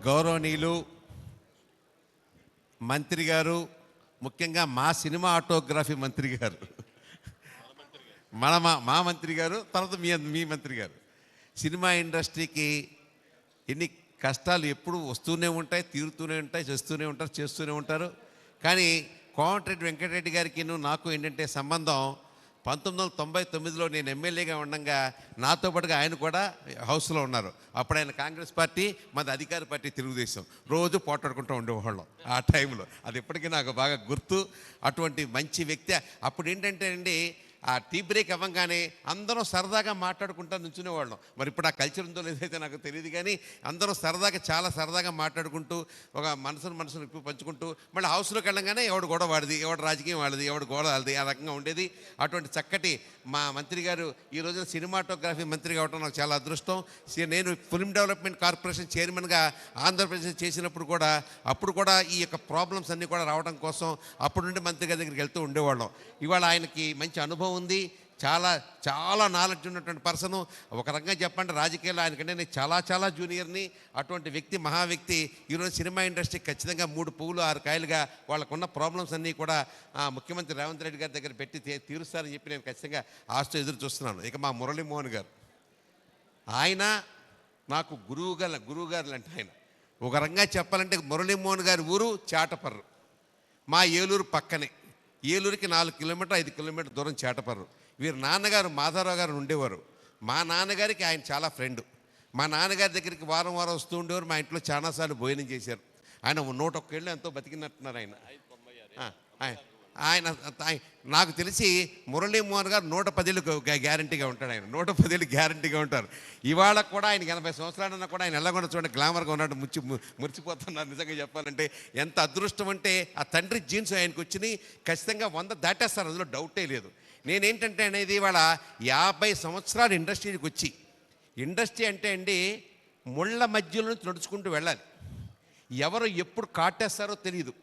గౌరవనీయులు మంత్రి గారు, ముఖ్యంగా మా సినిమా ఆటోగ్రఫీ మంత్రి గారు, మా మంత్రి గారు, తర్వాత మీ మంత్రి గారు, సినిమా ఇండస్ట్రీకి ఎన్ని కష్టాలు ఎప్పుడు వస్తూనే ఉంటాయి, తీరుతూనే ఉంటాయి, చేస్తూనే ఉంటారు. కానీ కోమటిరెడ్డి వెంకటరెడ్డి గారికి నాకు ఏంటంటే సంబంధం 1999లో నేను ఎమ్మెల్యేగా ఉండగా నాతో పాటుగా ఆయన కూడా హౌస్లో ఉన్నారు. అప్పుడు ఆయన కాంగ్రెస్ పార్టీ, మాది అధికార పార్టీ తెలుగుదేశం. రోజు పోటాడుకుంటూ ఉండేవాళ్ళం ఆ టైంలో. అది ఇప్పటికీ నాకు బాగా గుర్తు. అటువంటి మంచి వ్యక్తి. అప్పుడు ఏంటంటే అండి, ఆ టీ బ్రేక్ అవ్వగానే అందరం సరదాగా మాట్లాడుకుంటూ నుంచునేవాళ్ళం. మరి ఇప్పుడు ఆ కల్చర్ ఉందో లేదైతే నాకు తెలియదు, కానీ అందరం చాలా సరదాగా మాట్లాడుకుంటూ ఒక మనసును ఇప్పుడు పంచుకుంటూ మళ్ళీ హౌస్లోకి వెళ్ళంగానే ఎవడు గొడవ వాడిది, ఎవడు రాజకీయం వాడిది, ఎవడు గోడ వాడిది, ఆ రకంగా ఉండేది. అటువంటి చక్కటి మా మంత్రి గారు ఈ రోజున సినిమాటోగ్రఫీ మంత్రి కావడం నాకు చాలా అదృష్టం. నేను ఫిల్మ్ డెవలప్మెంట్ కార్పొరేషన్ చైర్మన్గా ఆంధ్రప్రదేశ్ చేసినప్పుడు కూడా అప్పుడు కూడా ఈ యొక్క ప్రాబ్లమ్స్ అన్నీ కూడా రావడం కోసం అప్పుడు నుండి మంత్రి గారి దగ్గరికి వెళ్తూ ఉండేవాళ్ళం. ఇవాళ ఆయనకి మంచి అనుభవం ఉంది. చాలా నాలెడ్జ్ ఉన్నటువంటి పర్సను. ఒక రకంగా చెప్పండి, రాజకీయాల్లో ఆయనకంటే నేను చాలా జూనియర్ని. అటువంటి వ్యక్తి, మహా వ్యక్తి ఈరోజు సినిమా ఇండస్ట్రీ ఖచ్చితంగా 3 పువ్వులు 6 కాయలుగా వాళ్ళకున్న ప్రాబ్లమ్స్ అన్నీ కూడా ముఖ్యమంత్రి రేవంత్ రెడ్డి గారి దగ్గర పెట్టి తీరుస్తారని చెప్పి నేను ఖచ్చితంగా ఆశతో ఎదురు చూస్తున్నాను. ఇక మా మురళీమోహన్ గారు, ఆయన నాకు గురువు గారు అంటే ఆయన ఒక రకంగా చెప్పాలంటే మురళీమోహన్ గారి ఊరు చాటపర్రు, మా ఏలూరు పక్కనే. ఏలూరుకి 4 కిలోమీటర్ 5 కిలోమీటర్ దూరం చాటపర్రు. వీరి నాన్నగారు మాధవరావు గారు ఉండేవారు. మా నాన్నగారికి ఆయన చాలా ఫ్రెండ్. మా నాన్నగారి దగ్గరికి వారం వస్తూ ఉండేవారు. మా ఇంట్లో చాలాసార్లు భోజనం చేశారు. ఆయన 101 ఏళ్ళు ఎంతో బతికినట్టున్నారు ఆయన. నాకు తెలిసి మురళీమోహన్ గారు 110 ఏళ్ళు గ్యారంటీగా ఉంటాడు. ఆయన 110 ఏళ్ళు గ్యారంటీగా ఉంటారు. ఇవాళ కూడా ఆయనకి 80 సంవత్సరాలన్నా కూడా ఆయన ఎలాగొండ చూడండి, గ్లామర్గా ఉన్నాడు, మురిచిపోతున్నారు. నిజంగా చెప్పాలంటే ఎంత అదృష్టం అంటే ఆ తండ్రి జీన్స్ ఆయనకు వచ్చినాయి. ఖచ్చితంగా 100 దాటేస్తారు, అందులో డౌటే లేదు. నేనేంటంటే అనేది ఇవాళ 50 సంవత్సరాలు ఇండస్ట్రీకి వచ్చి, ఇండస్ట్రీ అంటే అండి ముళ్ళ మధ్యలో నుంచి నడుచుకుంటూ వెళ్ళాలి. ఎవరు ఎప్పుడు కాటేస్తారో తెలియదు,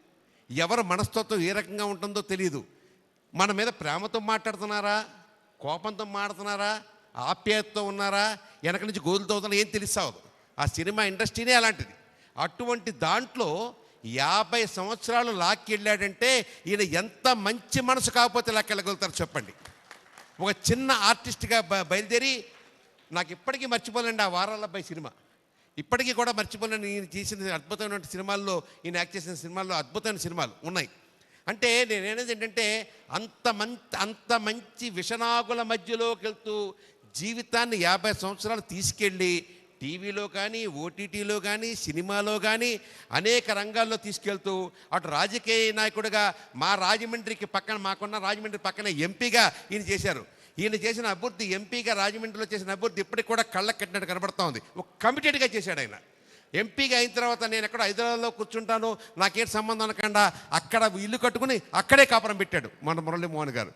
ఎవరు మనస్తత్వం ఏ రకంగా ఉంటుందో తెలియదు. మన మీద ప్రేమతో మాట్లాడుతున్నారా, కోపంతో మాట్లాడుతున్నారా, ఆప్యాయతతో ఉన్నారా, వెనక నుంచి గోతులు తవ్వుతున్నా ఏం తెలిసావదు. ఆ సినిమా ఇండస్ట్రీనే అలాంటిది. అటువంటి దాంట్లో 50 సంవత్సరాలు లాక్కి వెళ్ళాడంటే ఈయన ఎంత మంచి మనసు కాకపోతే లాక్కెళ్ళగలుగుతారు చెప్పండి. ఒక చిన్న ఆర్టిస్ట్గా బయలుదేరి నాకు ఇప్పటికీ మర్చిపోలేండి ఆ వారాలబ్బాయి సినిమా. ఇప్పటికీ కూడా మర్చిపోలేని ఈయన చేసిన అద్భుతమైన సినిమాల్లో, ఈయన యాక్ట్ చేసిన సినిమాల్లో అద్భుతమైన సినిమాలు ఉన్నాయి. అంటే నేనేది ఏంటంటే అంత మంచి విషనాగుల మధ్యలోకి వెళ్తూ జీవితాన్ని 50 సంవత్సరాలు తీసుకెళ్ళి టీవీలో కానీ, ఓటీటీలో కానీ, సినిమాలో కానీ అనేక రంగాల్లో తీసుకెళ్తూ అటు రాజకీయ నాయకుడిగా మా రాజమండ్రికి పక్కన, మాకున్న రాజమండ్రి పక్కన ఎంపీగా ఈయన చేశారు. ఈయన చేసిన అభివృద్ధి, ఎంపీగా రాజమండ్రిలో చేసిన అభివృద్ధి ఇప్పటికి కూడా కళ్ళకు కట్టినట్టు కనబడుతూ ఉంది. ఒక కమిటెడ్గా చేశాడు ఆయన. ఎంపీగా అయిన తర్వాత నేను ఎక్కడ హైదరాబాద్లో కూర్చుంటాను, నాకేం సంబంధం అనకుండా అక్కడ ఇల్లు కట్టుకుని అక్కడే కాపురం పెట్టాడు మన మురళీమోహన్ గారు.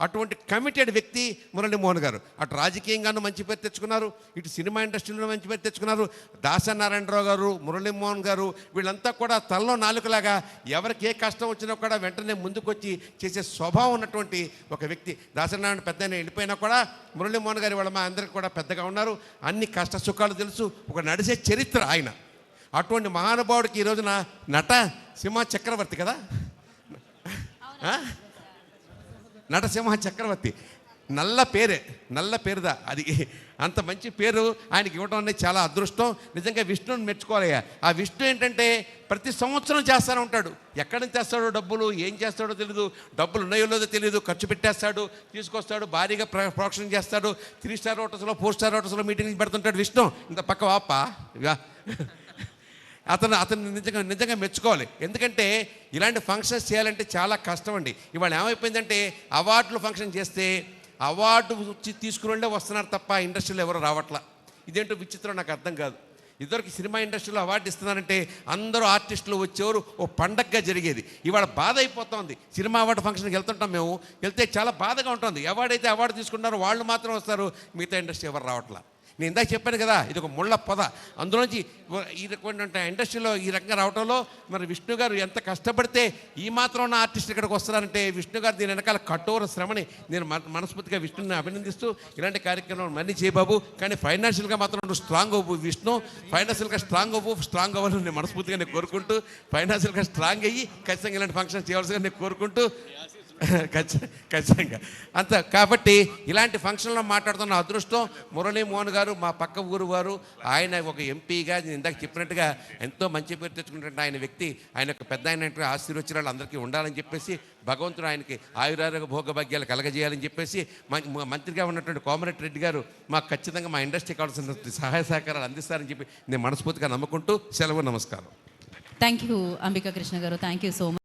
అటువంటి కమిటెడ్ వ్యక్తి మురళీమోహన్ గారు. అటు రాజకీయంగానూ మంచి పేరు తెచ్చుకున్నారు, ఇటు సినిమా ఇండస్ట్రీలో మంచి పేరు తెచ్చుకున్నారు. దాసనారాయణరావు గారు, మురళీమోహన్ గారు వీళ్ళంతా కూడా తలలో నాలుకలాగా ఎవరికి ఏ కష్టం వచ్చినా కూడా వెంటనే ముందుకొచ్చి చేసే స్వభావం ఉన్నటువంటి ఒక వ్యక్తి. దాసనారాయణ పెద్ద వెళ్ళిపోయినా కూడా మురళీమోహన్ గారు వాళ్ళ మా అందరికి కూడా పెద్దగా ఉన్నారు. అన్ని కష్ట సుఖాలు తెలుసు, ఒక నడిచే చరిత్ర ఆయన. అటువంటి మహానుభావుడికి ఈ రోజున నటసింహ చక్రవర్తి కదా, నటసింహ చక్రవర్తి, నల్ల పేరుదా అది. అంత మంచి పేరు ఆయనకి ఇవ్వడం అనేది చాలా అదృష్టం. నిజంగా విష్ణుని మెచ్చుకోవాలయ్యా. ఆ విష్ణు ఏంటంటే ప్రతి సంవత్సరం చేస్తూనే ఉంటాడు. ఎక్కడి నుంచి తెస్తాడో డబ్బులు, ఏం చేస్తాడో తెలియదు, డబ్బులు ఉన్నాయో లేదో తెలియదు, ఖర్చు పెట్టేస్తాడు, తీసుకొస్తాడు, భారీగా ప్రోక్షణ చేస్తాడు. 3 స్టార్ హోటల్స్లో 4 స్టార్ హోటల్స్లో మీటింగ్ పెడుతుంటాడు విష్ణు. ఇంత పక్క వాప అతను నిజంగా మెచ్చుకోవాలి. ఎందుకంటే ఇలాంటి ఫంక్షన్స్ చేయాలంటే చాలా కష్టం అండి. ఇవాళ ఏమైపోయిందంటే అవార్డులు ఫంక్షన్ చేస్తే అవార్డు తీసుకుని వస్తున్నారు తప్ప ఇండస్ట్రీలో ఎవరు రావట్లా. ఇదేంటో విచిత్రం, నాకు అర్థం కాదు. ఇదివరకు సినిమా ఇండస్ట్రీలో అవార్డు ఇస్తున్నారంటే అందరూ ఆర్టిస్టులు వచ్చేవారు, ఓ పండగగా జరిగేది. ఇవాళ బాధ అయిపోతుంది. సినిమా అవార్డు ఫంక్షన్కి వెళ్తుంటాం, మేము వెళ్తే చాలా బాధగా ఉంటుంది. అవార్డు తీసుకుంటారో వాళ్ళు మాత్రం వస్తారు, మిగతా ఇండస్ట్రీ ఎవరు రావట్లా. నేను ఇందాక చెప్పాను కదా, ఇది ఒక ముళ్ళ పొద. అందులోంచి ఈ రకమైన ఇండస్ట్రీలో ఈ రకంగా రావడంలో మరి విష్ణు గారు ఎంత కష్టపడితే ఈ మాత్రం ఉన్న ఆర్టిస్ట్ ఇక్కడికి వస్తున్నారంటే విష్ణు గారు దీని వెనకాల కఠోర శ్రమని నేను మనస్ఫూర్తిగా విష్ణుని అభినందిస్తూ ఇలాంటి కార్యక్రమం మళ్ళీ చేయబాబు. కానీ ఫైనాన్షియల్గా మాత్రం నువ్వు స్ట్రాంగ్ అవ్వు విష్ణు, ఫైనాన్షియల్గా స్ట్రాంగ్ అవ్వాలని నేను మనస్ఫూర్తిగా నేను కోరుకుంటూ, ఫైనాన్షియల్గా స్ట్రాంగ్ అయ్యి ఖచ్చితంగా ఇలాంటి ఫంక్షన్ చేయవలసిందిగా నేను కోరుకుంటూ ఖచ్చితంగా అంత. కాబట్టి ఇలాంటి ఫంక్షన్లో మాట్లాడుతున్న అదృష్టం మురళీ మోహన్ గారు, మా పక్క ఊరు వారు. ఆయన ఒక ఎంపీగా నేను ఇందాక చెప్పినట్టుగా ఎంతో మంచి పేరు తెచ్చుకున్నట్టు ఆయన వ్యక్తి, ఆయన యొక్క పెద్ద అయినటువంటి ఆశీర్వచనాలు అందరికీ ఉండాలని చెప్పేసి భగవంతుడు ఆయనకి ఆయురారోగ్య భోగభాగ్యాలు కలగజేయాలని చెప్పేసి మంత్రిగా ఉన్నటువంటి కోమరెడ్డి రెడ్డి గారు మాకు ఖచ్చితంగా మా ఇండస్ట్రీ కావాల్సిన సహాయ సహకారాలు అందిస్తారని చెప్పి నేను మనస్ఫూర్తిగా నమ్ముకుంటూ సెలవు. నమస్కారం. థ్యాంక్ యూ అంబికా కృష్ణ గారు. Thank you so much.